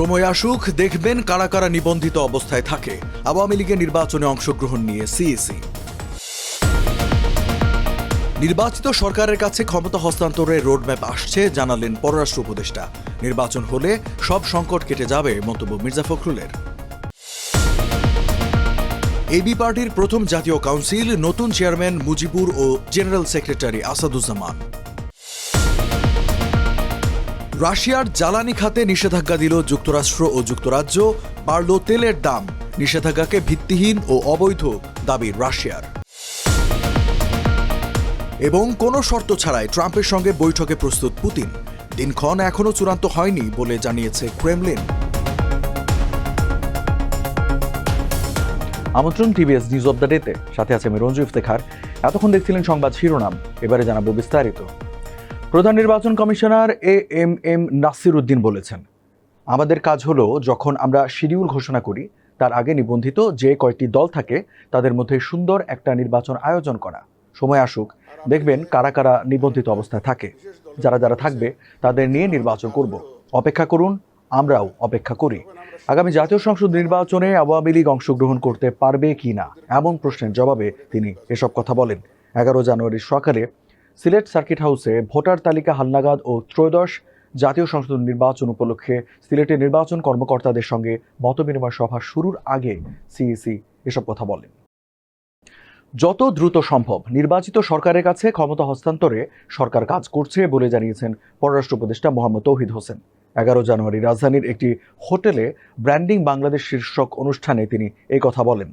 সময় আসুক, দেখবেন কারা কারা নিবন্ধিত অবস্থায় থাকে। আওয়ামী লীগের নির্বাচনে অংশগ্রহণ নিয়ে সিইসি। নির্বাচিত সরকারের কাছে ক্ষমতা হস্তান্তরের রোডম্যাপ আসছে জানালেন পররাষ্ট্র উপদেষ্টা। নির্বাচন হলে সব সংকট কেটে যাবে মন্তব্য মির্জা ফখরুলের। এবি পার্টির প্রথম জাতীয় কাউন্সিল, নতুন চেয়ারম্যান মুজিবুর ও জেনারেল সেক্রেটারি আসাদুজ্জামান। রাশিয়ার জ্বালানি খাতে নিষেধাজ্ঞা দিল যুক্তরাষ্ট্র ও যুক্তরাজ্য, বাড়ল তেলের দাম। নিষেধাজ্ঞাকে ভিত্তিহীন ও অবৈধ দাবি রাশিয়ার। এবং কোনো শর্ত ছাড়াই ট্রাম্পের সঙ্গে বৈঠকে প্রস্তুত পুতিন। দিনক্ষণ এখনও চূড়ান্ত হয়নি বলে জানিয়েছে ক্রেমলিন। আমন্ত্রণ টিভিএস নিউজ অব দ্য ডেতে, সাথে আছে আমি রঞ্জু ইফতেখার। এতক্ষণ দেখছিলেন সংবাদ শিরোনাম, এবারে জানাবো বিস্তারিত। প্রধান নির্বাচন কমিশনার এএমএম নাসির উদ্দিন বলেছেন, আমাদের কাজ হলো যখন আমরা শিডিউল ঘোষণা করি তার আগে নিবন্ধিত যে কয়টি দল থাকে তাদের মধ্যে সুন্দর একটা নির্বাচন আয়োজন করা। সময় আসুক, দেখবেন কারা কারা নিবন্ধিত অবস্থায় থাকে। যারা যারা থাকবে তাদের নিয়ে নির্বাচন করব। অপেক্ষা করুন, আমরাও অপেক্ষা করি। আগামী জাতীয় সংসদ নির্বাচনে আওয়ামী লীগ অংশগ্রহণ করতে পারবে কি না এমন প্রশ্নের জবাবে তিনি এসব কথা বলেন। 11 জানুয়ারি সকালে সিলেট সার্কিট হাউসে ভোটার তালিকা হালনাগাদ ও ত্রয়োদশ জাতীয় সংসদ নির্বাচন উপলক্ষে সিলেটের নির্বাচন কর্মকর্তাদের সঙ্গে মতবিনিময় সভা শুরুর আগে সিইসি এসব কথা বলেন। যত দ্রুত সম্ভব নির্বাচিত সরকারের কাছে ক্ষমতা হস্তান্তরে সরকার কাজ করছে বলে জানিয়েছেন পররাষ্ট্র উপদেষ্টা মোহাম্মদ তৌহিদ হোসেন। 11 জানুয়ারি রাজধানীর একটি হোটেলে ব্র্যান্ডিং বাংলাদেশ শীর্ষক অনুষ্ঠানে তিনি এই কথা বলেন।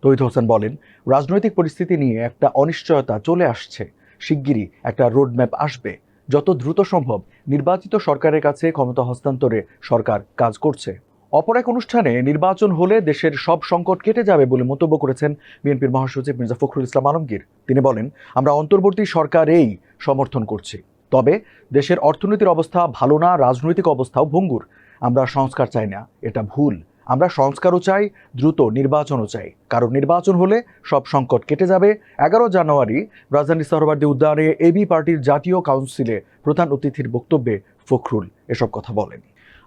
তৌহিদ হোসেন বলেন, রাজনৈতিক পরিস্থিতি নিয়ে একটা অনিশ্চয়তা চলে আসছে। শিগগিরই একটা রোডম্যাপ আসবে। যত দ্রুত সম্ভব নির্বাচিত সরকারের কাছে ক্ষমতা হস্তান্তরে সরকার কাজ করছে। অপর এক অনুষ্ঠানে নির্বাচন হলে দেশের সব সংকট কেটে যাবে বলে মন্তব্য করেছেন বিএনপির মহাসচিব মির্জা ফখরুল ইসলাম আলমগীর। তিনি বলেন, আমরা অন্তর্বর্তী সরকারেই সমর্থন করছি, তবে দেশের অর্থনীতির অবস্থা ভালো না, রাজনৈতিক অবস্থাও ভঙ্গুর। আমরা সংস্কার চাই না, এটা ভুল। আমরা সংস্কারও চাই, দ্রুত নির্বাচনও চাই, কারণ নির্বাচন হলে সব সংকট কেটে যাবে। 11 জানুয়ারি রাজধানীর সোহরাওয়ার্দী উদ্যানে এবি পার্টির জাতীয় কাউন্সিলে প্রধান অতিথির বক্তব্যে ফখরুল এসব কথা বলেন।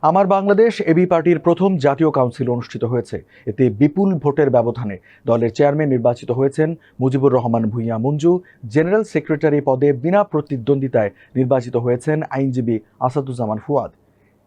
আমার বাংলাদেশ এবি পার্টির প্রথম জাতীয় কাউন্সিল অনুষ্ঠিত হয়েছে। এতে বিপুল ভোটের ব্যবধানে দলের চেয়ারম্যান নির্বাচিত হয়েছেন মুজিবুর রহমান ভূঁইয়া মঞ্জু। জেনারেল সেক্রেটারি পদে বিনা প্রতিদ্বন্দ্বিতায় নির্বাচিত হয়েছেন আইনজীবী আসাদুজ্জামান ফুয়াদ।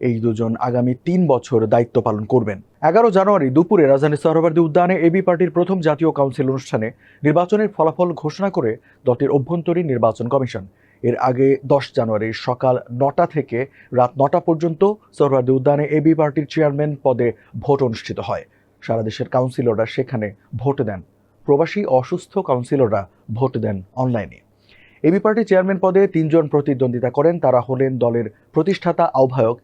এই দুজন আগামী 3 বছর দায়িত্ব পালন করবেন। 11 জানুয়ারি দুপুরে রাজধানীর সোহরাওয়ার্দী উদ্যানে এবি পার্টির প্রথম জাতীয় কাউন্সিল অনুষ্ঠানে নির্বাচনের ফলাফল ঘোষণা করে দলটির অভ্যন্তরীণ নির্বাচন কমিশন। এর আগে 10 জানুয়ারি সকাল 9টা থেকে রাত 9টা পর্যন্ত সোহরাওয়ার্দী উদ্যানে এবি পার্টির চেয়ারম্যান পদে ভোট অনুষ্ঠিত হয়। সারা দেশের কাউন্সিলররা সেখানে ভোট দেন। প্রবাসী অসুস্থ কাউন্সিলররা ভোট দেন অনলাইনে। এবি পার্টির চেয়ারম্যান পদে 3 জন প্রতিদ্বন্দ্বিতা করেন। তারা হলেন দলের প্রতিষ্ঠাতা আহ্বায়ক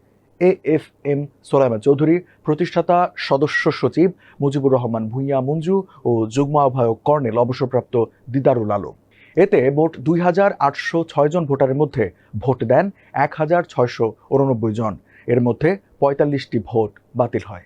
এএফএম সোলাইমান চৌধুরী, প্রতিষ্ঠাতা সদস্য সচিব মুজিবুর রহমান ভূঁইয়া মঞ্জু ও যুগ্ম আহ্বায়ক কর্নেল অবসরপ্রাপ্ত দিদারুল আলম। এতে মোট 2806 জন ভোটারের মধ্যে ভোট দেন 1689 জন। এর মধ্যে 45টি ভোট বাতিল হয়।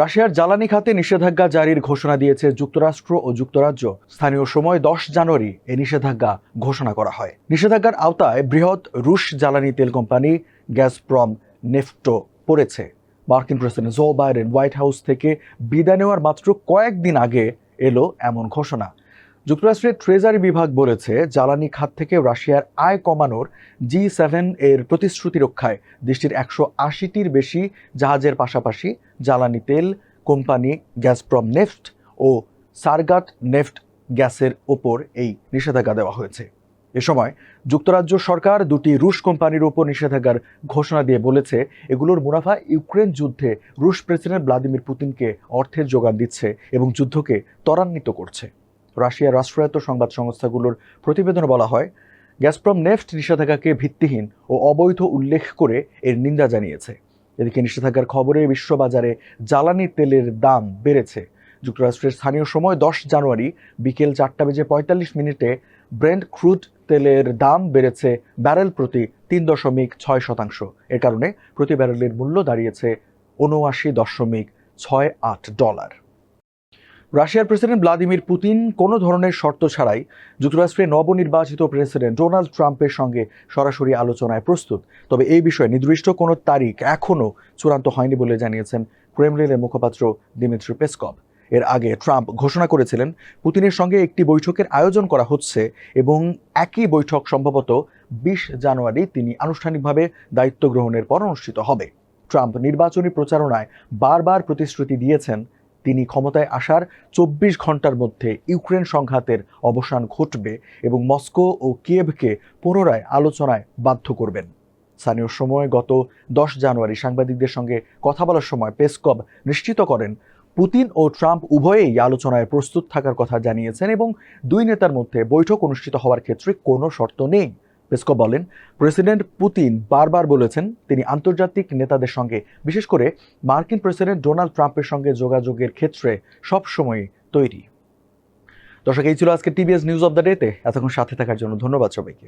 রাশিয়ার জ্বালানি খাতে নিষেধাজ্ঞা জারির ঘোষণা দিয়েছে যুক্তরাষ্ট্র ও যুক্তরাজ্য। স্থানীয় সময় 10 জানুয়ারি এই নিষেধাজ্ঞা ঘোষণা করা হয়। নিষেধাজ্ঞার আওতায় বৃহৎ রুশ জ্বালানি তেল কোম্পানি গ্যাজপ্রম নেফটো পড়েছে। মার্কিন president Joe Biden White House থেকে বিদায় নেওয়ার মাত্র কয়েকদিন আগে এলো এমন ঘোষণা। যুক্তরাষ্ট্রের ট্রেজারি বিভাগ বলেছে, জ্বালানি খাত থেকে রাশিয়ার আয় কমানোর G7 এর প্রতিশ্রুতি রক্ষায় দেশটির 180টির বেশি জাহাজের পাশাপাশি জ্বালানি তেল কোম্পানি গ্যাজপ্রম নেফট ও সারগাট নেফট গ্যাসের ওপর এই নিষেধাজ্ঞা দেওয়া হয়েছে। এ সময় যুক্তরাজ্য সরকার 2টি রুশ কোম্পানির ওপর নিষেধাজ্ঞার ঘোষণা দিয়ে বলেছে, এগুলোর মুনাফা ইউক্রেন যুদ্ধে রুশ প্রেসিডেন্ট ভ্লাদিমির পুতিনকে অর্থের যোগান দিচ্ছে এবং যুদ্ধকে ত্বরান্বিত করছে। রাশিয়ার রাষ্ট্রায়ত্ত সংবাদ সংস্থাগুলোর প্রতিবেদনে বলা হয়, গ্যাজপ্রম নেফট নিষেধাজ্ঞাকে ভিত্তিহীন ও অবৈধ উল্লেখ করে এর নিন্দা জানিয়েছে। এদিকে নিষেধাজ্ঞার খবরে বিশ্ববাজারে জ্বালানি তেলের দাম বেড়েছে। যুক্তরাষ্ট্রের স্থানীয় সময় 10 জানুয়ারি বিকেল 4:45 ব্রেন্ট ক্রুড তেলের দাম বেড়েছে ব্যারেল প্রতি 3.6%। এর কারণে প্রতি ব্যারেলের মূল্য দাঁড়িয়েছে $79.68। রাশিয়ার প্রেসিডেন্ট ভ্লাদিমির পুতিন কোনো ধরনের শর্ত ছাড়াই যুক্তরাষ্ট্রের নবনির্বাচিত প্রেসিডেন্ট ডোনাল্ড ট্রাম্পের সঙ্গে সরাসরি আলোচনায় প্রস্তুত। তবে এই বিষয়ে নির্দিষ্ট কোনো তারিখ এখনও চূড়ান্ত হয়নি বলে জানিয়েছেন ক্রেমলিনের মুখপাত্র দিমিত্রি পেসকভ। এর আগে ট্রাম্প ঘোষণা করেছিলেন পুতিনের সঙ্গে একটি বৈঠকের আয়োজন করা হচ্ছে এবং একই বৈঠক সম্ভবত 20 জানুয়ারি তিনি আনুষ্ঠানিকভাবে দায়িত্ব গ্রহণের পর অনুষ্ঠিত হবে। ট্রাম্প নির্বাচনী প্রচারণায় বারবার প্রতিশ্রুতি দিয়েছেন তিনি ক্ষমতায় আসার 24 ঘন্টার মধ্যে ইউক্রেন সংঘাতের অবসান ঘটবে এবং মস্কো ও কিয়েভকে পুনরায় আলোচনায় বাধ্য করবেন। স্থানীয় সময় গত 10 জানুয়ারি সাংবাদিকদের সঙ্গে কথা বলার সময় পেসকভ নিশ্চিত করেন পুতিন ও ট্রাম্প উভয়েই আলোচনায় প্রস্তুত থাকার কথা জানিয়েছেন এবং দুই নেতার মধ্যে বৈঠক অনুষ্ঠিত হওয়ার ক্ষেত্রে কোনো শর্ত নেই। পেসকভ বলেন, প্রেসিডেন্ট পুতিন বারবার বলেছেন তিনি আন্তর্জাতিক নেতাদের সঙ্গে, বিশেষ করে মার্কিন প্রেসিডেন্ট ডোনাল্ড ট্রাম্পের সঙ্গে যোগাযোগের ক্ষেত্রে সবসময় তৈরি। দর্শক, এই ছিল আজকে টিভিএস নিউজ অব দ্য ডেতে। এতক্ষণ সাথে থাকার জন্য ধন্যবাদ সবাইকে।